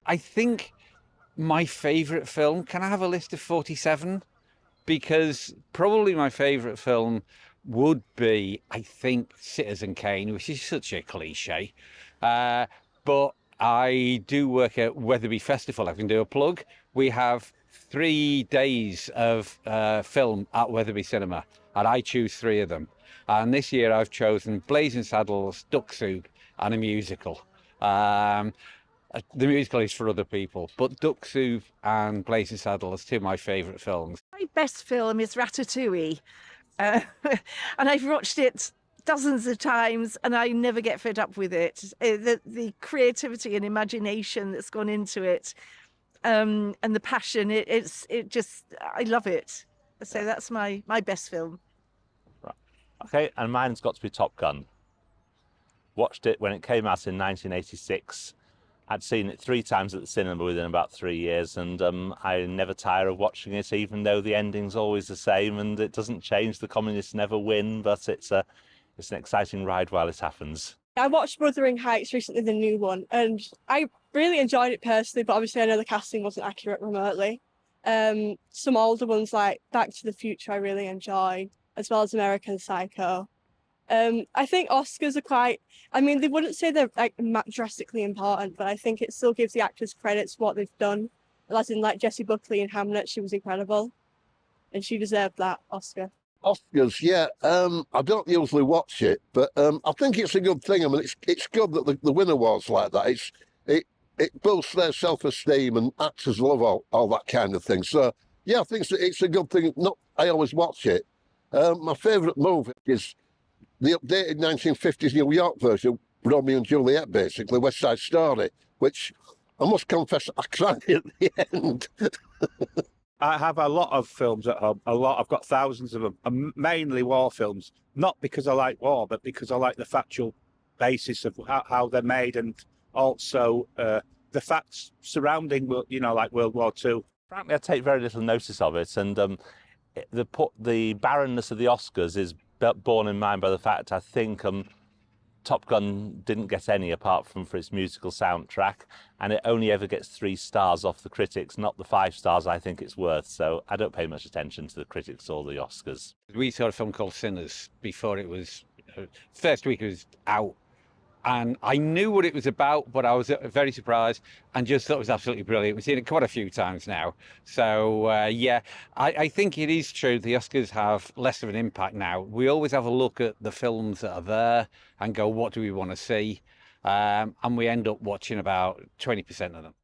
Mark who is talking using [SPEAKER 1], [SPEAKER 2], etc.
[SPEAKER 1] I think my favourite film, can I have a list of 47? Because probably my favourite film would be, I think, Citizen Kane, which is such a cliche. Uh, but I do work at Wetherby Festival. I can do a plug. We have 3 days of film at Wetherby Cinema, and I choose three of them. And this year I've chosen Blazing Saddles, Duck Soup, and a musical. Um, the musical is for other people, but Duck Soup and Blazing Saddles are two of my favourite films.
[SPEAKER 2] My best film is Ratatouille, uh, and I've watched it dozens of times, and I never get fed up with it. The creativity and imagination that's gone into it, and the passion, it just I love it. So that's my best film.
[SPEAKER 3] Right. Okay, and mine's got to be Top Gun. Watched it when it came out in 1986. I'd seen it 3 times at the cinema within about 3 years, and I never tire of watching it, even though the ending's always the same and it doesn't change. The communists never win, but it's an exciting ride while it happens.
[SPEAKER 4] I watched Wuthering Heights recently, the new one, and I really enjoyed it personally, but obviously I know the casting wasn't accurate remotely. Some older ones like Back to the Future I really enjoy, as well as American Psycho. I think Oscars are quite, I mean, they wouldn't say they're like drastically important, but I think it still gives the actors credit for what they've done. As in, like Jessie Buckley in Hamlet, she was incredible, and she deserved that Oscar.
[SPEAKER 5] Oscars, yeah. I don't usually watch it, but I think it's a good thing. I mean, it's good that the winner was like that. It boosts their self-esteem, and actors love all that kind of thing. So yeah, I think it's a good thing. Not I always watch it. My favourite movie is the updated 1950s New York version, Romeo and Juliet, basically, West Side Story, which I must confess I cried at the end.
[SPEAKER 6] I have a lot of films at home, I've got thousands of them, and mainly war films, not because I like war, but because I like the factual basis of how they're made, and also the facts surrounding, like World War II.
[SPEAKER 3] Frankly, I take very little notice of it, and the barrenness of the Oscars is borne in mind by the fact I think Top Gun didn't get any apart from for its musical soundtrack, and it only ever gets 3 stars off the critics, not the 5 stars I think it's worth. So I don't pay much attention to the critics or the Oscars.
[SPEAKER 1] We saw a film called Sinners before it was, first week it was out. And I knew what it was about, but I was very surprised and just thought it was absolutely brilliant. We've seen it quite a few times now. So, yeah, I think it is true. The Oscars have less of an impact now. We always have a look at the films that are there and go, what do we want to see? And we end up watching about 20% of them.